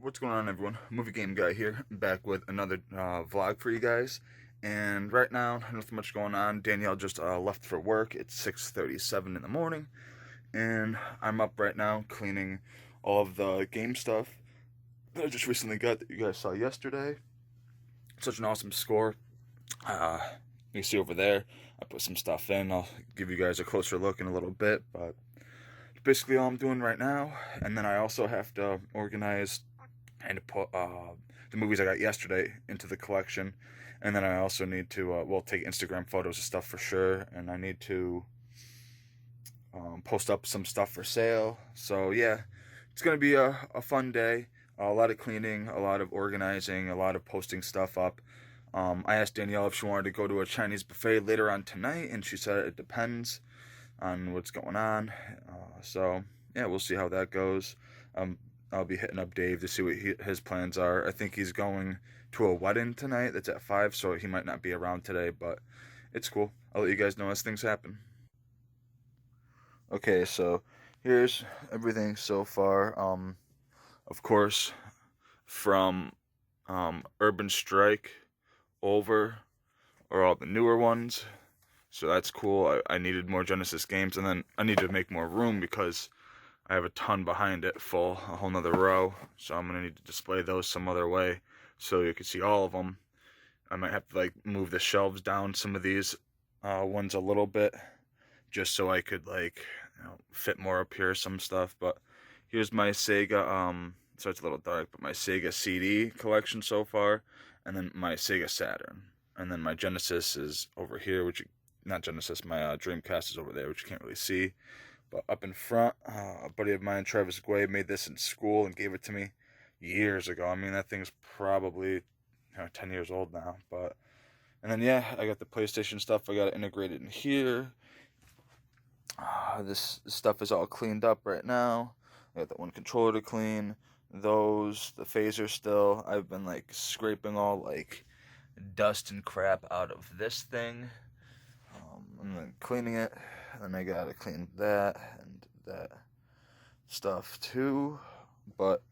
What's going on, everyone? Movie Game Guy here, back with another vlog for you guys. And right now, nothing much going on. Danielle just left for work. It's 6:37 in the morning, and I'm up right now cleaning all of the game stuff that I just recently got that you guys saw yesterday. Such an awesome score. Uh, you see over there, I put some stuff in. I'll give you guys a closer look in a little bit, but basically all I'm doing right now. And then I also have to organize and put the movies I got yesterday into the collection. And then I also need to, take Instagram photos of stuff for sure. And I need to post up some stuff for sale. So yeah, it's going to be a fun day. A lot of cleaning, a lot of organizing, a lot of posting stuff up. I asked Danielle if she wanted to go to a Chinese buffet later on tonight, and she said it depends on what's going on. So yeah, we'll see how that goes. I'll be hitting up Dave to see what his plans are. I think he's going to a wedding tonight that's at 5, so he might not be around today, but it's cool. I'll let you guys know as things happen. Okay, so here's everything so far. Of course, from Urban Strike over are all the newer ones. So that's cool. I needed more Genesis games, and then I need to make more room because I have a ton behind it, full, a whole nother row. So I'm going to need to display those some other way so you can see all of them. I might have to move the shelves down some of these ones a little bit just so I could fit more up here, some stuff. But here's my Sega, so it's a little dark, but my Sega CD collection so far, and then my Sega Saturn. And then my Genesis is over here, not Genesis, my Dreamcast is over there, which you can't really see. But up in front, a buddy of mine, Travis Guay, made this in school and gave it to me years ago. I mean, that thing's probably 10 years old now. And then, yeah, I got the PlayStation stuff. I got it integrated in here. This stuff is all cleaned up right now. I got that one controller to clean. The phaser still. I've been, scraping all, dust and crap out of this thing. And then cleaning it. And then I gotta clean that and that stuff too. But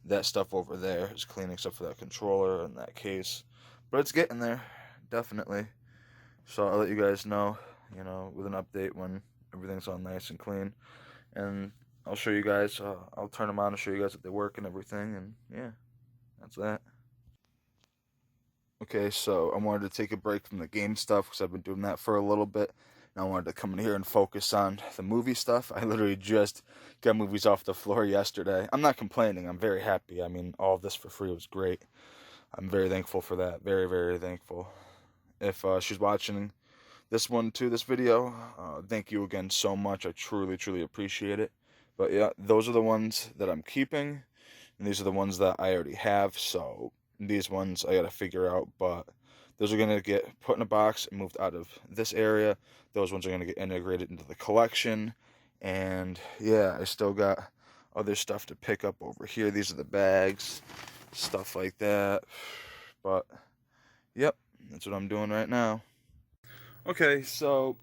that stuff over there is cleaning stuff for that controller and that case. But it's getting there, definitely. So I'll let you guys know, with an update when everything's all nice and clean. And I'll show you guys, I'll turn them on and show you guys that they work and everything. And yeah, that's that. Okay, so I wanted to take a break from the game stuff because I've been doing that for a little bit. And I wanted to come in here and focus on the movie stuff. I literally just got movies off the floor yesterday. I'm not complaining. I'm very happy. I mean, all of this for free was great. I'm very thankful for that. Very, very thankful. If she's watching this one too, this video, thank you again so much. I truly, truly appreciate it. But yeah, those are the ones that I'm keeping. And these are the ones that I already have. So these ones I got to figure out. But those are going to get put in a box and moved out of this area. Those ones are going to get integrated into the collection. And yeah, I still got other stuff to pick up over here. These are the bags, stuff like that. But yep, that's what I'm doing right now. Okay, so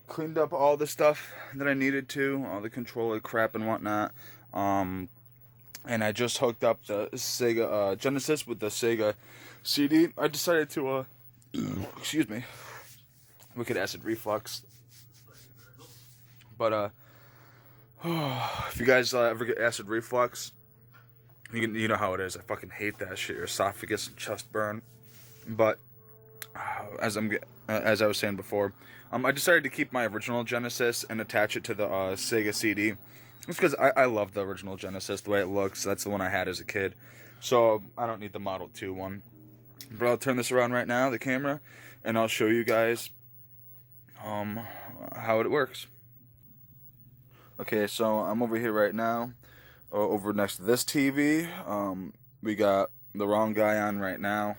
cleaned up all the stuff that I needed to, all the controller crap and whatnot. And I just hooked up the Sega Genesis with the Sega CD. I decided to, excuse me, wicked acid reflux. But if you guys ever get acid reflux, you know how it is. I fucking hate that shit. Your esophagus and chest burn. But as I was saying before, I decided to keep my original Genesis and attach it to the Sega CD. It's because I love the original Genesis, the way it looks. That's the one I had as a kid. So I don't need the Model 2 one. But I'll turn this around right now, the camera, and I'll show you guys how it works. Okay, so I'm over here right now, over next to this TV. We got The Wrong Guy on right now,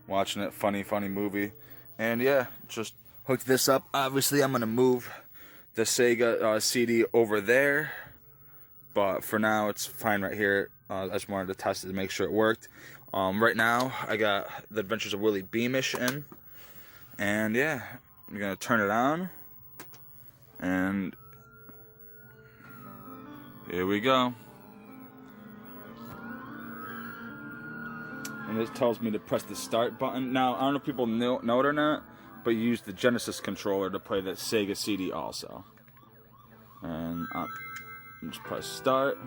watching it, funny movie. And yeah, just hooked this up. Obviously, I'm going to move the Sega CD over there, but for now it's fine right here. I just wanted to test it to make sure it worked. Right now I got The Adventures of Willie Beamish in, and yeah, I'm gonna turn it on, and here we go. and it tells me to press the start button. Now, I don't know if people know it or not, but you use the Genesis controller to play the Sega CD also. And just press start.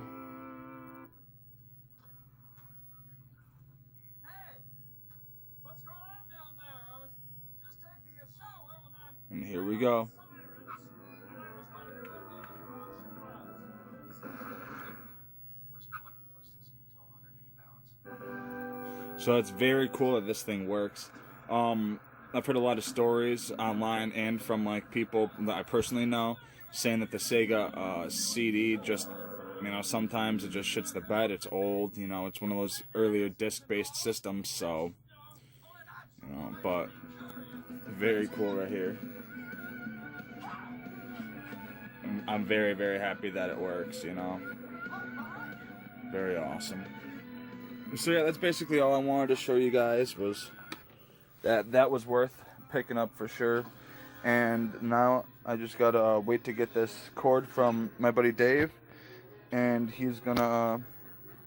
And here we go. So it's very cool that this thing works. I've heard a lot of stories online and from like people that I personally know saying that the Sega CD just, sometimes it just shits the bed. It's old, it's one of those earlier disc-based systems, so, but very cool right here. I'm very, very happy that it works, Very awesome. So yeah, that's basically all I wanted to show you guys, was that was worth picking up for sure. And now I just gotta wait to get this cord from my buddy Dave, and he's gonna,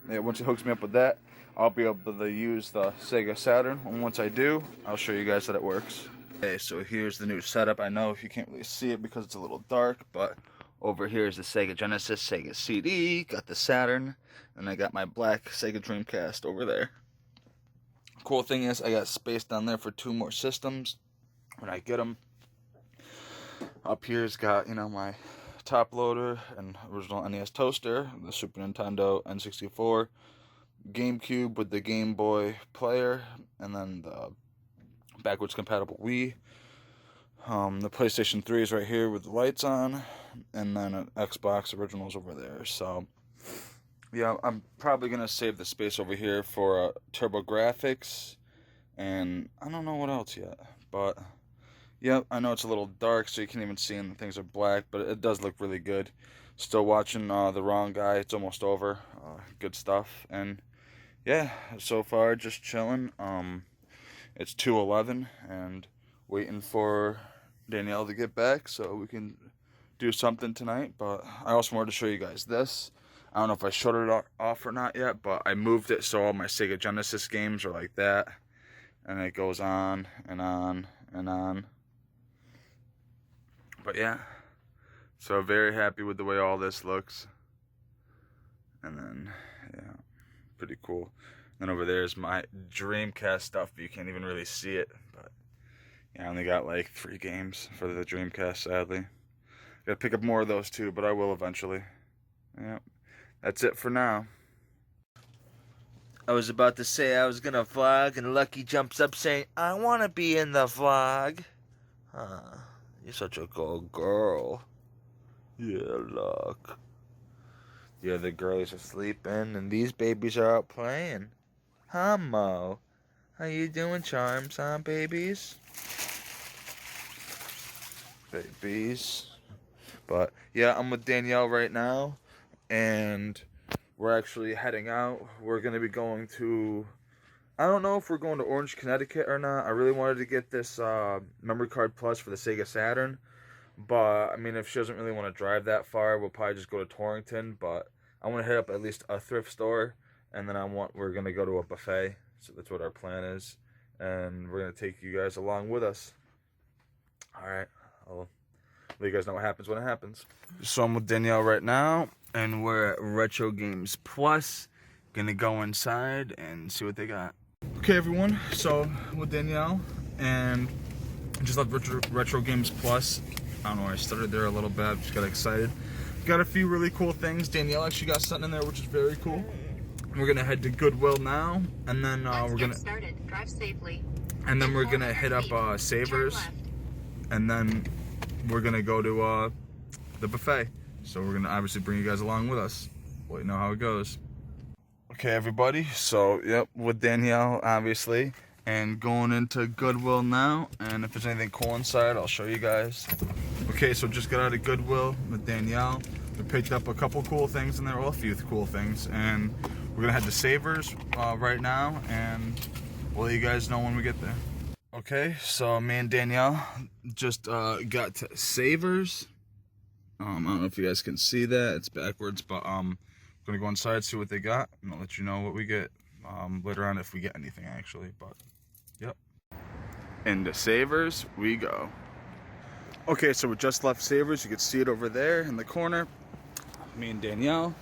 once he hooks me up with that, I'll be able to use the Sega Saturn. And once I do, I'll show you guys that it works. Okay, so here's the new setup. I know if you can't really see it because it's a little dark, but over here is the Sega Genesis, Sega CD, got the Saturn, and I got my black Sega Dreamcast over there. Cool thing is, I got space down there for 2 more systems when I get them. Up here's got, my top loader and original NES toaster, the Super Nintendo N64, GameCube with the Game Boy player, and then the backwards compatible Wii. The PlayStation 3 is right here with the lights on, and then an Xbox originals over there. So yeah, I'm probably gonna save the space over here for TurboGrafx, and I don't know what else yet, but yeah, I know it's a little dark, so you can't even see, and things are black, but it does look really good. Still watching The Wrong Guy. It's almost over. Good stuff. And yeah, so far just chilling. It's 2:11 and waiting for Danielle to get back so we can do something tonight. But I also wanted to show you guys this. I don't know if I shut it off or not yet, but I moved it so all my Sega Genesis games are like that, and it goes on and on and on. But yeah, so very happy with the way all this looks. And then, yeah, pretty cool. And over there is my Dreamcast stuff, but you can't even really see it. But yeah, I only got like 3 games for the Dreamcast, sadly. Gotta pick up more of those too, but I will eventually. Yeah, that's it for now. I was about to say I was gonna vlog, and Lucky jumps up saying, I wanna be in the vlog. You're such a good girl. Yeah, look. The other girls are sleeping, and these babies are out playing. Huh, Mo? How you doing, Charms, huh, babies? Babies. But, yeah, I'm with Danielle right now, and we're actually heading out. We're going to be going to, I don't know if we're going to Orange, Connecticut or not. I really wanted to get this memory card plus for the Sega Saturn. But, I mean, if she doesn't really want to drive that far, we'll probably just go to Torrington. But I want to hit up at least a thrift store, and then we're going to go to a buffet. So that's what our plan is. And we're going to take you guys along with us. All right. I'll let you guys know what happens when it happens. So I'm with Danielle right now, and we're at Retro Games Plus. Going to go inside and see what they got. Okay, everyone. So with Danielle, and just left Retro Games Plus. I don't know, I started there a little bit, I just got excited. Got a few really cool things. Danielle actually got something in there, which is very cool. We're gonna head to Goodwill now, and then we're gonna drive safely. And then we're gonna hit up Savers, and then we're gonna go to the buffet. So we're gonna obviously bring you guys along with us. Let you know how it goes. Okay, everybody. So yep, with Danielle, obviously. And going into Goodwill now, and if there's anything cool inside, I'll show you guys. Okay, so just got out of Goodwill with Danielle. We picked up a couple cool things in there, well, a few cool things, and we're gonna head to Savers right now, and we'll let you guys know when we get there. Okay, so me and Danielle just got to Savers. I don't know if you guys can see that, it's backwards, but I'm gonna go inside, see what they got, and I'll let you know what we get. later on if we get anything actually, but yep. Into Savers we go. Okay, so we just left Savers. You can see it over there in the corner. Me and Danielle.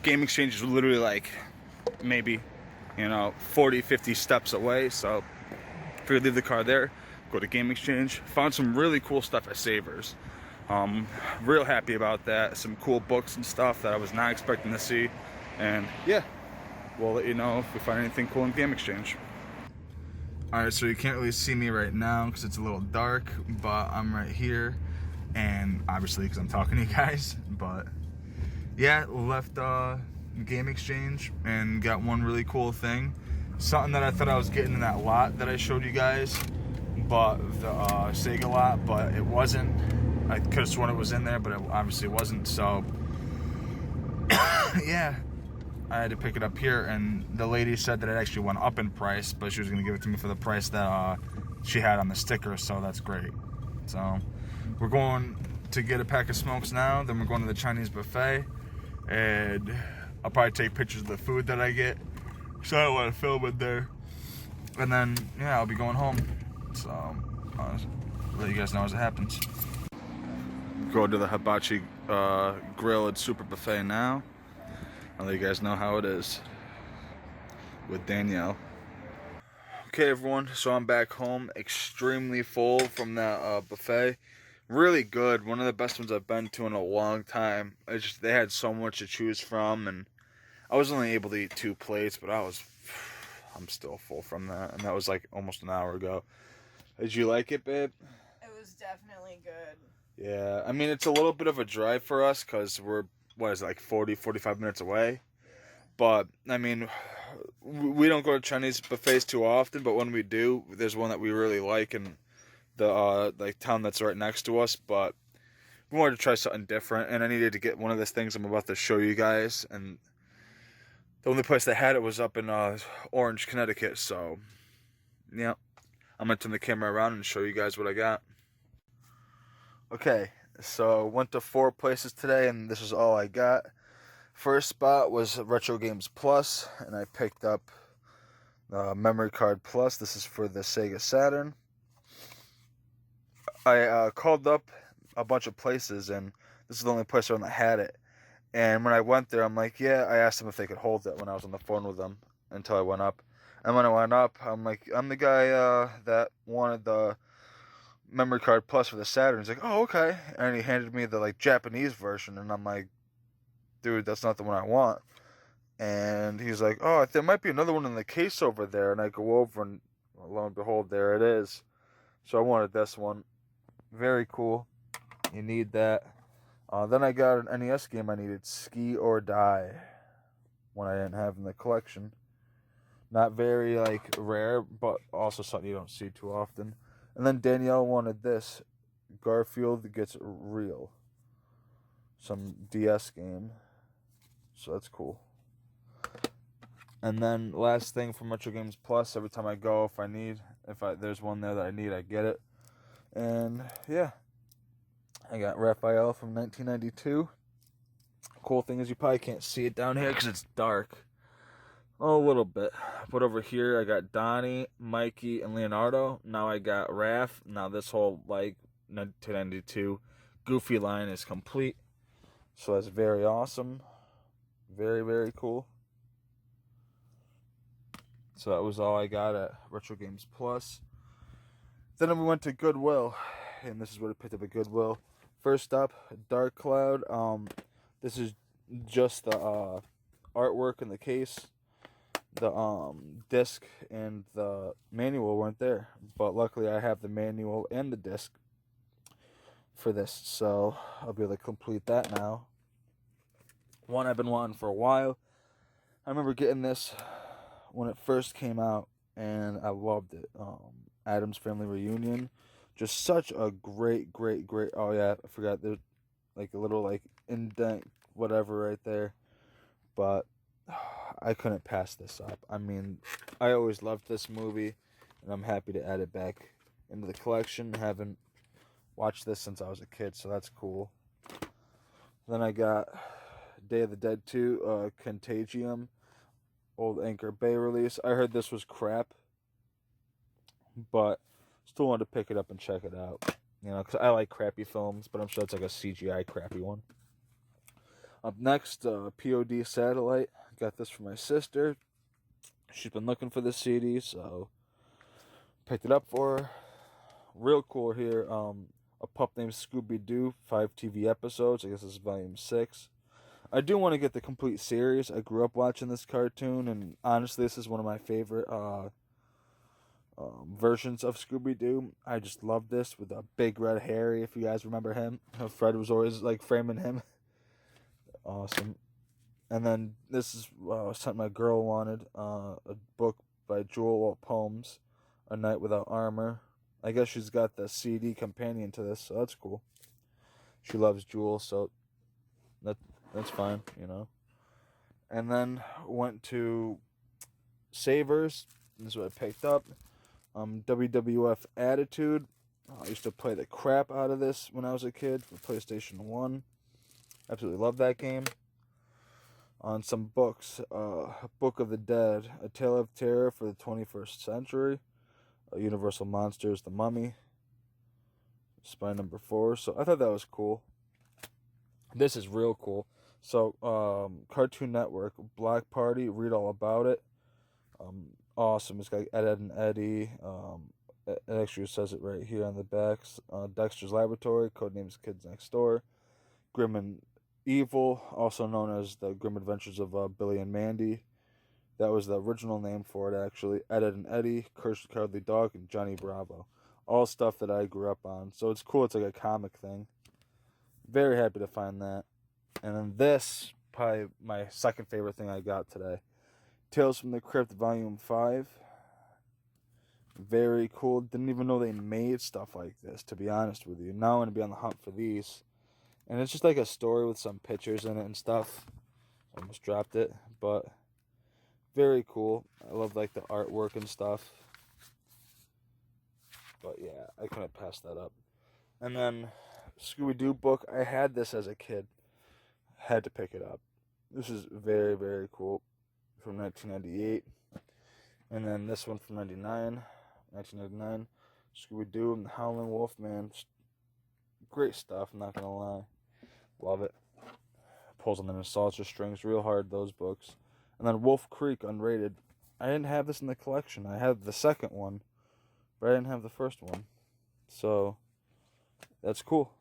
Game Exchange is literally like maybe, 40, 50 steps away. So if you leave the car there, go to Game Exchange. Found some really cool stuff at Savers. Real happy about that. Some cool books and stuff that I was not expecting to see. And yeah, we'll let you know if we find anything cool in Game Exchange. Alright, so you can't really see me right now because it's a little dark, but I'm right here, and obviously because I'm talking to you guys, but yeah, left Game Exchange and got one really cool thing. Something that I thought I was getting in that lot that I showed you guys, but the Sega lot, but it wasn't. I could have sworn it was in there, but it obviously wasn't, so yeah. I had to pick it up here, and the lady said that it actually went up in price, but she was going to give it to me for the price that she had on the sticker, so that's great. So we're going to get a pack of smokes now, then we're going to the Chinese buffet, and I'll probably take pictures of the food that I get, so I don't want to film it there. And then, yeah, I'll be going home, so I'll let you guys know as it happens. Go to the Hibachi Grill and Super Buffet now. I'll let you guys know how it is with Danielle. Okay, everyone, so I'm back home, extremely full from that buffet. Really good, one of the best ones I've been to in a long time. It's just, they had so much to choose from, and I was only able to eat 2 plates, but I'm still full from that, and that was like almost an hour ago. Did you like it, babe? It was definitely good. Yeah, I mean, it's a little bit of a drive for us because we're, what is it, like 40, 45 minutes away? But, I mean, we don't go to Chinese buffets too often, but when we do, there's one that we really like in the like town that's right next to us, but we wanted to try something different, and I needed to get one of those things I'm about to show you guys, and the only place that had it was up in Orange, Connecticut, so, yeah. I'm going to turn the camera around and show you guys what I got. Okay, so went to 4 places today, and this is all I got. First spot was Retro Games Plus, and I picked up Memory Card Plus. This is for the Sega Saturn. I called up a bunch of places, and this is the only place around that had it. And when I went there, I'm like, yeah, I asked them if they could hold it when I was on the phone with them until I went up. And when I went up, I'm like, I'm the guy that wanted the Memory Card Plus for the Saturn. He's like, oh, okay. And he handed me the like Japanese version, and I'm like, dude, that's not the one I want. And he's like, oh, there might be another one in the case over there. And I go over, and lo and behold, there it is. So I wanted this one. Very cool. You need that. Then I got an NES game I needed, Ski or Die, one I didn't have in the collection. Not very like rare, but also something you don't see too often. And then Danielle wanted this, Garfield Gets Real, some DS game. So that's cool. And then last thing from Retro Games Plus, every time I go, if there's one there that I need, I get it. And yeah, I got Raphael from 1992. Cool thing is you probably can't see it down here because it's dark. Oh, a little bit. But over here, I got Donnie, Mikey, and Leonardo. Now I got Raph. Now this whole, like, 1992 Goofy line is complete. So that's very awesome. Very, very cool. So that was all I got at Retro Games Plus. Then we went to Goodwill. And this is what I picked up at Goodwill. First up, Dark Cloud. This is just the artwork in the case. The disc and the manual weren't there, but luckily I have the manual and the disc for this, so I'll be able to complete that now. One I've been wanting for a while. I remember getting this when it first came out, and I loved it. Addams Family Reunion, just such a great. Oh yeah, I forgot there's like a little like indent whatever right there, but I couldn't pass this up. I mean, I always loved this movie, and I'm happy to add it back into the collection. Haven't watched this since I was a kid, so that's cool. Then I got Day of the Dead 2, Contagium. old Anchor Bay release. I heard this was crap, but still wanted to pick it up and check it out. You know, because I like crappy films, but I'm sure it's like a CGI crappy one. Up next, POD Satellite. Got this for my sister. She's been looking for this CD, so picked it up for her. Real cool here. A pup named Scooby-Doo, 5 TV episodes. I guess this is volume 6. I do want to get the complete series. I grew up watching this cartoon, and honestly, this is one of my favorite versions of Scooby-Doo. I just love this with a big red Harry, if you guys remember him. Fred was always like framing him. Awesome. And then this is something my girl wanted. A book by Jewel Poems, A Knight Without Armor. I guess she's got the CD companion to this, so that's cool. She loves Jewel, so that's fine, you know. And then went to Savers. This is what I picked up. WWF Attitude. I used to play the crap out of this when I was a kid for PlayStation 1. Absolutely love that game. On some books. Book of the Dead. A Tale of Terror for the 21st Century. Universal Monsters, The Mummy. Spy number 4. So I thought that was cool. This is real cool. So, Cartoon Network, Black Party, read all about it. Awesome. It's got Ed, Ed, and Eddie. It actually says it right here on the back. Dexter's Laboratory, Codenames Kids Next Door. Grim and Evil, also known as the Grim Adventures of Billy and Mandy. That was the original name for it, actually. Ed, Ed, and Eddie, Cursed Cowardly Dog, and Johnny Bravo. All stuff that I grew up on. So it's cool. It's like a comic thing. Very happy to find that. And then this, probably my second favorite thing I got today. Tales from the Crypt, Volume 5. Very cool. Didn't even know they made stuff like this, to be honest with you. Now I'm going to be on the hunt for these. And it's just like a story with some pictures in it and stuff. Almost dropped it. But very cool. I love like the artwork and stuff. But yeah, I couldn't pass that up. And then Scooby-Doo book. I had this as a kid. Had to pick it up. This is very, very cool. From 1998. And then this one from 1999. Scooby-Doo and the Howling Wolf, man. Great stuff, I'm not going to lie. Love it. Pulls on the nostalgia strings real hard, those books. And then Wolf Creek, unrated. I didn't have this in the collection. I had the second one, but I didn't have the first one. So, that's cool.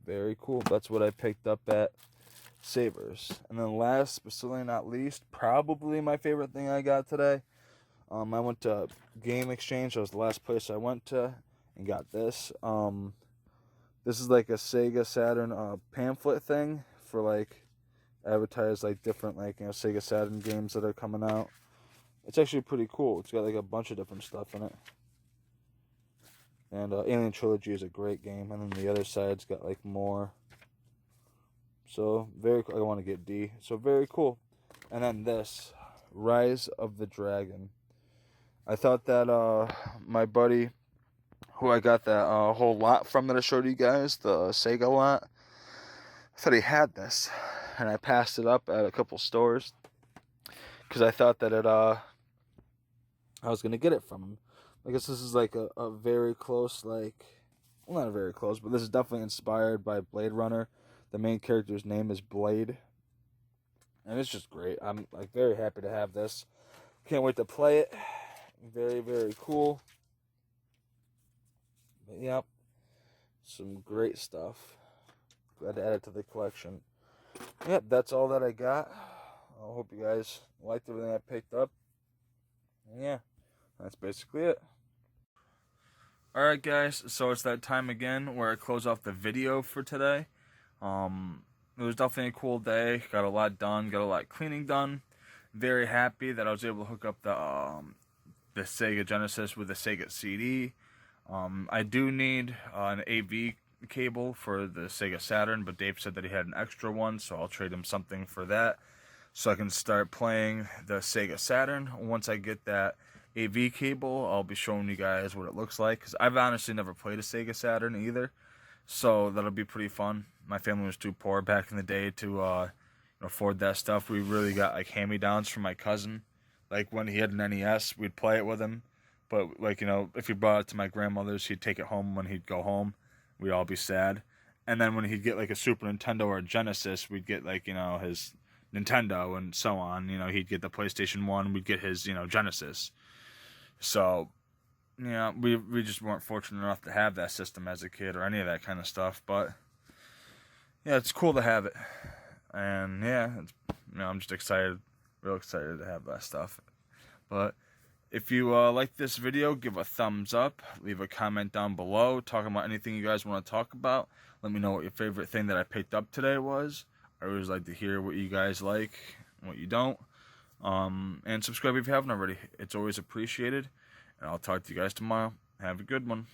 Very cool. That's what I picked up at Savers. And then last, but certainly not least, probably my favorite thing I got today. I went to Game Exchange. That was the last place I went to and got this. This is like a Sega Saturn pamphlet thing for like advertise like different like Sega Saturn games that are coming out. It's actually pretty cool. It's got like a bunch of different stuff in it. And Alien Trilogy is a great game, and then the other side's got like more. So very cool. I want to get D. So very cool. And then this, Rise of the Dragon. I thought that my buddy, who I got that whole lot from that I showed you guys, the Sega lot, I thought he had this, and I passed it up at a couple stores because I thought that I was gonna get it from him. I guess this is like a very close, like, well, not very close, but this is definitely inspired by Blade Runner. The main character's name is Blade, and it's just great. I'm like very happy to have this. Can't wait to play it. Very, very cool. But, yep, some great stuff. Glad to add it to the collection. Yep, that's all that I got. I hope you guys liked everything I picked up. And yeah, that's basically it. Alright guys, so it's that time again where I close off the video for today. It was definitely a cool day. Got a lot done, got a lot of cleaning done. Very happy that I was able to hook up the Sega Genesis with the Sega CD. I do need an AV cable for the Sega Saturn, but Dave said that he had an extra one, so I'll trade him something for that so I can start playing the Sega Saturn. Once I get that AV cable, I'll be showing you guys what it looks like, because I've honestly never played a Sega Saturn either, so that'll be pretty fun. My family was too poor back in the day to afford that stuff. We really got like hand-me-downs from my cousin, Like when he had an NES, we'd play it with him. But like, if he brought it to my grandmother's, he'd take it home when he'd go home. We'd all be sad. And then when he'd get like a Super Nintendo or a Genesis, we'd get like, his Nintendo and so on. He'd get the PlayStation 1, we'd get his, Genesis. So, yeah, we just weren't fortunate enough to have that system as a kid or any of that kind of stuff. But yeah, it's cool to have it. And yeah, I'm just excited, real excited to have that stuff. But if you like this video, give a thumbs up, leave a comment down below, talking about anything you guys want to talk about. Let me know what your favorite thing that I picked up today was. I always like to hear what you guys like and what you don't. And subscribe if you haven't already. It's always appreciated. And I'll talk to you guys tomorrow. Have a good one.